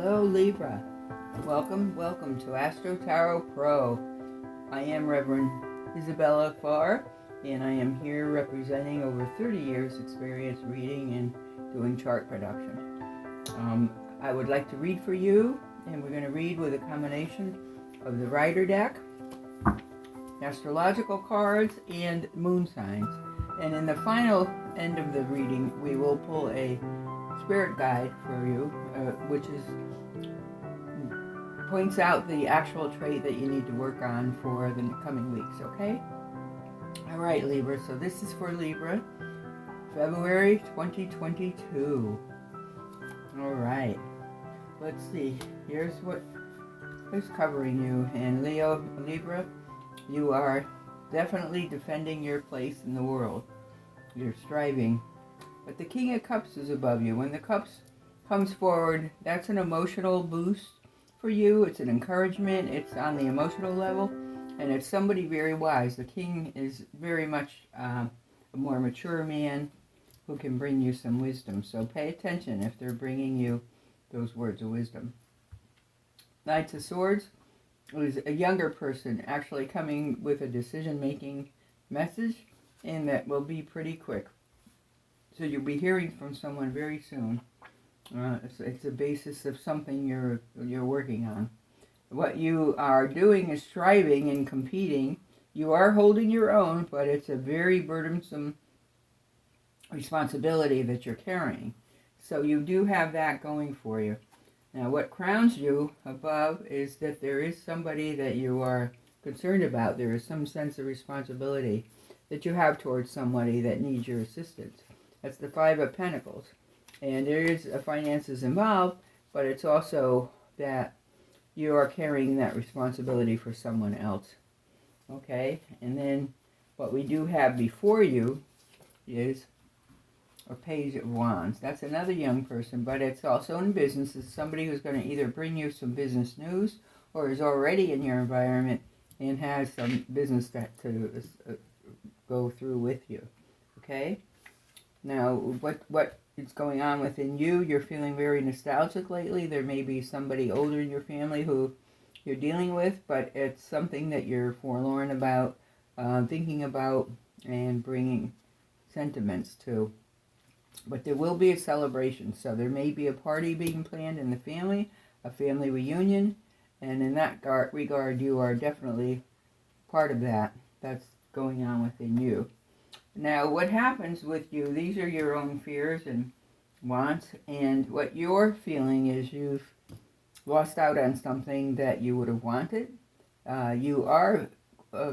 Hello Libra. Welcome to AstroTarot.pro. I am Reverend Isabella Farr, and I am here representing over 30 years experience reading and doing chart production. I would like to read for you, and we're going to read with a combination of the Rider deck, Astrological cards, and moon signs. And in the final end of the reading, we will pull a spirit guide for you, which points out the actual trait that you need to work on for the coming weeks, okay? All right, Libra, so this is for Libra, February 2022. All right, let's see. Here's what is covering you. And Libra, you are definitely defending your place in the world. You're striving. But the King of Cups is above you. When the Cups comes forward, that's an emotional boost for you. It's an encouragement. It's on the emotional level. And it's somebody very wise. The King is very much a more mature man who can bring you some wisdom. So pay attention if they're bringing you those words of wisdom. Knights of Swords is a younger person actually coming with a decision-making message, and that will be pretty quick. So you'll be hearing from someone very soon. It's a basis of something you're working on. What you are doing is striving and competing. You are holding your own, but it's a very burdensome responsibility that you're carrying. So you do have that going for you. Now what crowns you above is that there is somebody that you are concerned about. There is some sense of responsibility that you have towards somebody that needs your assistance. That's the Five of Pentacles. And there is finances involved, but it's also that you are carrying that responsibility for someone else. Okay? And then what we do have before you is a Page of Wands. That's another young person, but it's also in business. It's somebody who's going to either bring you some business news or is already in your environment and has some business to go through with you. Okay? Now, what is going on within you? You're feeling very nostalgic lately. There may be somebody older in your family who you're dealing with, but it's something that you're forlorn about, thinking about, and bringing sentiments to. But there will be a celebration, so there may be a party being planned in the family, a family reunion, and in that regard, you are definitely part of that. That's going on within you. Now, what happens with you, these are your own fears and wants, and what you're feeling is you've lost out on something that you would have wanted. You are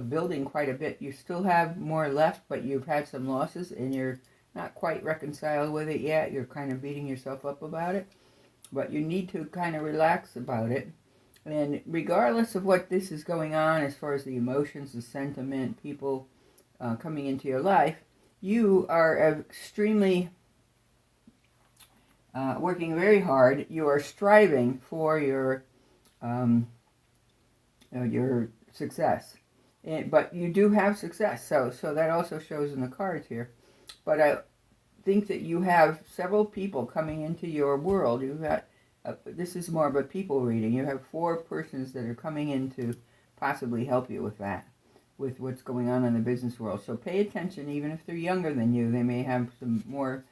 building quite a bit. You still have more left, but you've had some losses, and you're not quite reconciled with it yet. You're kind of beating yourself up about it, but you need to kind of relax about it. And regardless of what this is going on, as far as the emotions, the sentiment, people coming into your life, you are extremely working very hard. You are striving for your success, but you do have success. So that also shows in the cards here. But I think that you have several people coming into your world. You've got this is more of a people reading. You have 4 persons that are coming in to possibly help you with that, with what's going on in the business world. So pay attention. Even if they're younger than you, they may have some more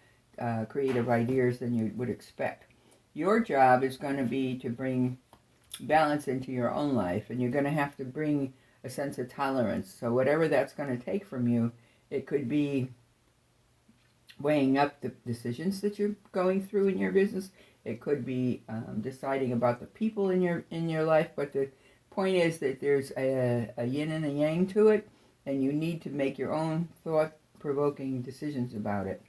creative ideas than you would expect. Your job is going to be to bring balance into your own life, and you're going to have to bring a sense of tolerance. So whatever that's going to take from you, it could be weighing up the decisions that you're going through in your business. It could be deciding about the people in your life. But the point is that there's a yin and a yang to it, and you need to make your own thought-provoking decisions about it.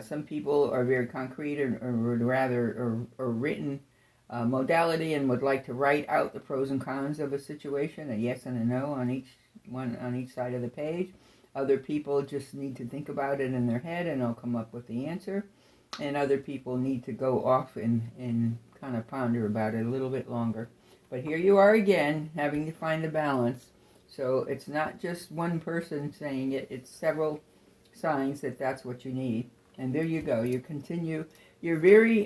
Some people are very concrete or would rather a written modality and would like to write out the pros and cons of a situation, a yes and a no on each side of the page. Other people just need to think about it in their head and they'll come up with the answer. And other people need to go off and kind of ponder about it a little bit longer. But here you are again, having to find the balance. So it's not just one person saying it, it's several signs that that's what you need. And there you go. You continue. You're very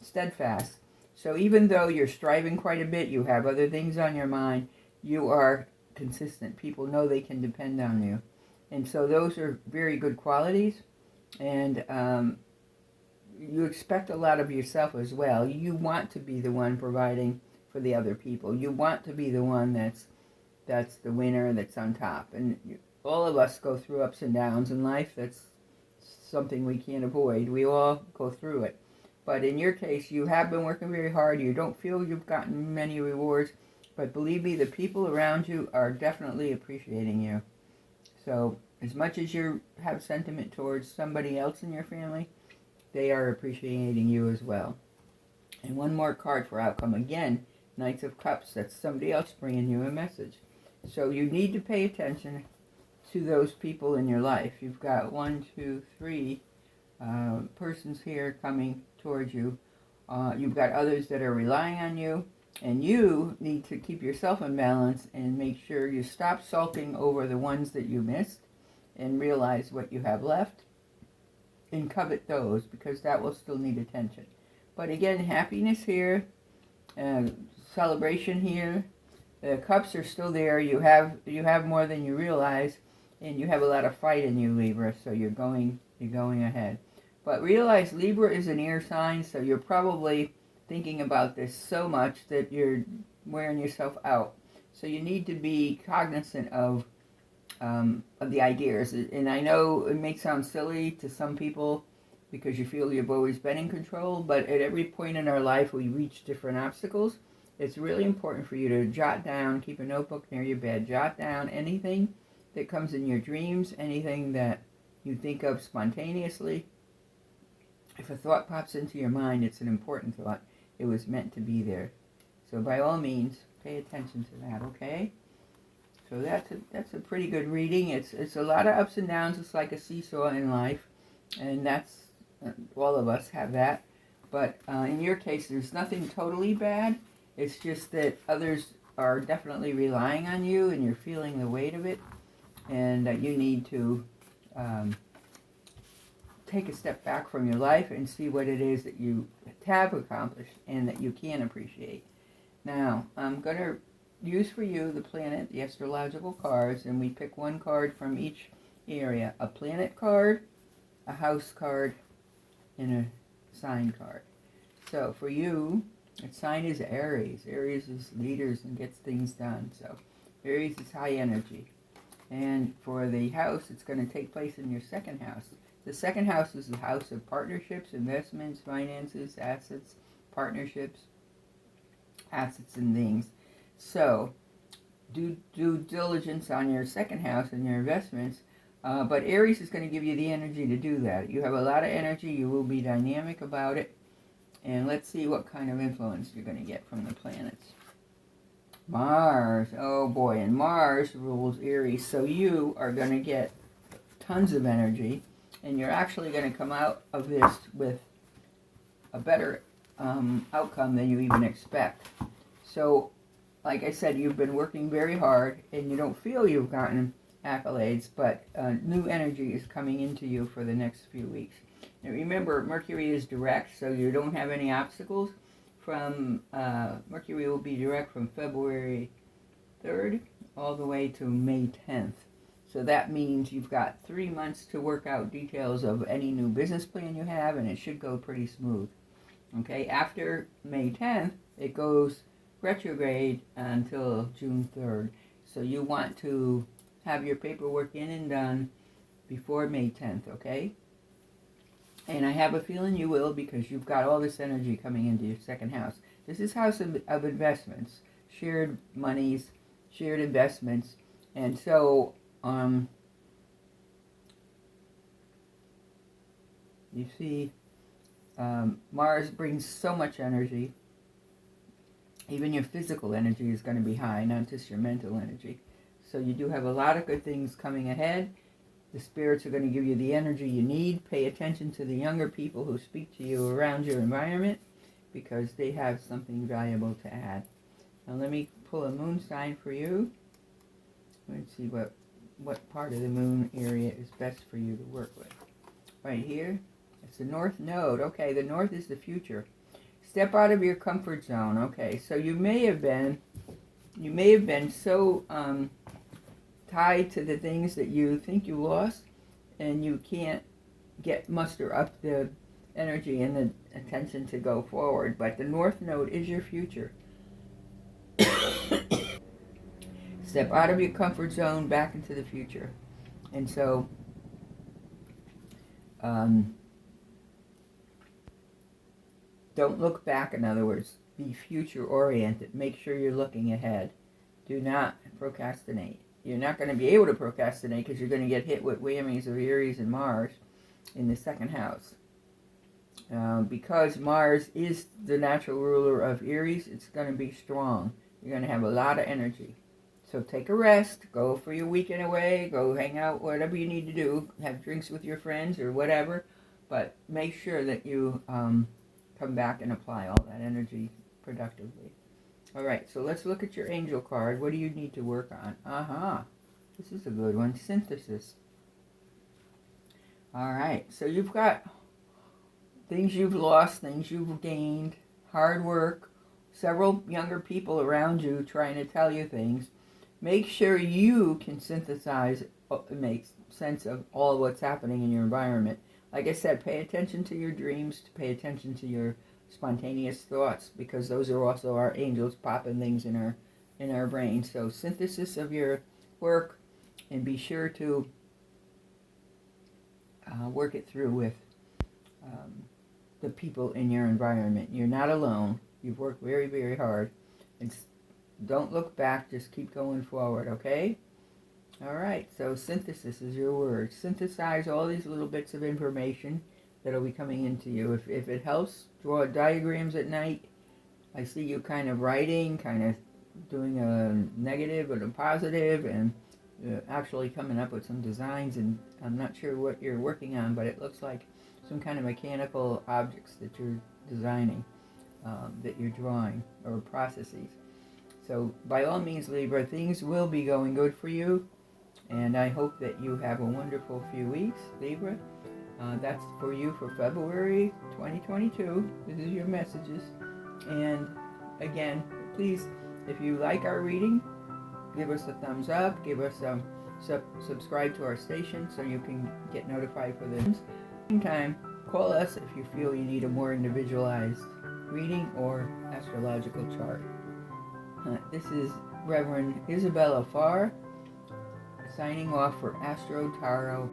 steadfast. So even though you're striving quite a bit, you have other things on your mind, you are consistent. People know they can depend on you. And so those are very good qualities. And you expect a lot of yourself as well. You want to be the one providing for the other people. You want to be the one that's the winner, that's on top. And all of us go through ups and downs in life. That's something we can't avoid. We all go through it. But in your case, you have been working very hard. You don't feel you've gotten many rewards. But believe me, the people around you are definitely appreciating you. So as much as you have sentiment towards somebody else in your family, they are appreciating you as well. And one more card for outcome. Again, Knights of Cups. That's somebody else bringing you a message. So you need to pay attention to those people in your life. You've got 1, 2, 3 persons here coming towards you. You've got others that are relying on you. And you need to keep yourself in balance and make sure you stop sulking over the ones that you missed and realize what you have left and covet those, because that will still need attention. But again, happiness here, celebration here. The cups are still there. You have more than you realize, and you have a lot of fight in you, Libra. So you're going ahead. But realize Libra is an air sign, so you're probably thinking about this so much that you're wearing yourself out. So you need to be cognizant of the ideas. And I know it may sound silly to some people because you feel you've always been in control, but at every point in our life we reach different obstacles. It's really important for you to jot down, keep a notebook near your bed, jot down anything that comes in your dreams, anything that you think of spontaneously. If a thought pops into your mind, it's an important thought. It was meant to be there. So by all means, pay attention to that, okay? So that's a pretty good reading. It's a lot of ups and downs. It's like a seesaw in life, and that's all of us have that. But in your case, there's nothing totally bad. It's just that others are definitely relying on you, and you're feeling the weight of it, and you need to take a step back from your life and see what it is that you have accomplished and that you can appreciate. Now, I'm going to use for you the planet, the astrological cards, and we pick one card from each area. A planet card, a house card, and a sign card. So for you, the sign is Aries. Aries is leaders and gets things done. So Aries is high energy. And for the house, it's going to take place in your second house. The second house is the house of partnerships, investments, finances, assets, partnerships, assets and things. So do due diligence on your second house and your investments. But Aries is going to give you the energy to do that. You have a lot of energy. You will be dynamic about it. And let's see what kind of influence you're going to get from the planets. Mars. Oh boy. And Mars rules Aries. So you are going to get tons of energy. And you're actually going to come out of this with a better outcome than you even expect. So, like I said, you've been working very hard, and you don't feel you've gotten accolades, but new energy is coming into you for the next few weeks. Now remember, Mercury is direct, so you don't have any obstacles. Mercury will be direct from February 3rd all the way to May 10th. So that means you've got 3 months to work out details of any new business plan you have, and it should go pretty smooth. Okay, after May 10th, it goes retrograde until June 3rd. So you want to have your paperwork in and done before May 10th, okay? And I have a feeling you will, because you've got all this energy coming into your second house. This is house of investments, shared monies, shared investments, and so you see, Mars brings so much energy. Even your physical energy is going to be high, not just your mental energy. So you do have a lot of good things coming ahead. The spirits are going to give you the energy you need. Pay attention to the younger people who speak to you around your environment, because they have something valuable to add. Now let me pull a moon sign for you. Let's see what part of the moon area is best for you to work with. Right here, it's the North Node. Okay, the North is the future. step out of your comfort zone. Okay, so you may have been so tied to the things that you think you lost, and you can't muster up the energy and the attention to go forward. But the North Node is your future. Step out of your comfort zone, back into the future. And so, don't look back, in other words. Be future-oriented. Make sure you're looking ahead. Do not procrastinate. You're not going to be able to procrastinate because you're going to get hit with whammies of Aries and Mars in the second house. Because Mars is the natural ruler of Aries, it's going to be strong. You're going to have a lot of energy. So take a rest, go for your weekend away, go hang out, whatever you need to do, have drinks with your friends or whatever, but make sure that you come back and apply all that energy productively. All right, so let's look at your angel card. What do you need to work on? This is a good one, synthesis. All right, so you've got things you've lost, things you've gained, hard work, several younger people around you trying to tell you things. Make sure you can synthesize, make sense of all what's happening in your environment. Like I said, pay attention to your dreams, pay attention to your spontaneous thoughts, because those are also our angels popping things in our brain. So synthesis of your work, and be sure to work it through with the people in your environment. You're not alone. You've worked very, very hard. Don't look back, just keep going forward, okay? All right, so synthesis is your word. Synthesize all these little bits of information that'll be coming into you. If it helps, draw diagrams at night. I see you kind of writing, kind of doing a negative and a positive, and actually coming up with some designs, and I'm not sure what you're working on, but it looks like some kind of mechanical objects that you're designing, that you're drawing, or processes. So by all means, Libra, things will be going good for you, and I hope that you have a wonderful few weeks, Libra. That's for you for February 2022. This is your messages. And again, please, if you like our reading, give us a thumbs up, give us a subscribe to our station so you can get notified for this. Meantime, call us if you feel you need a more individualized reading or astrological chart. This is Reverend Isabella Farr signing off for AstroTarot.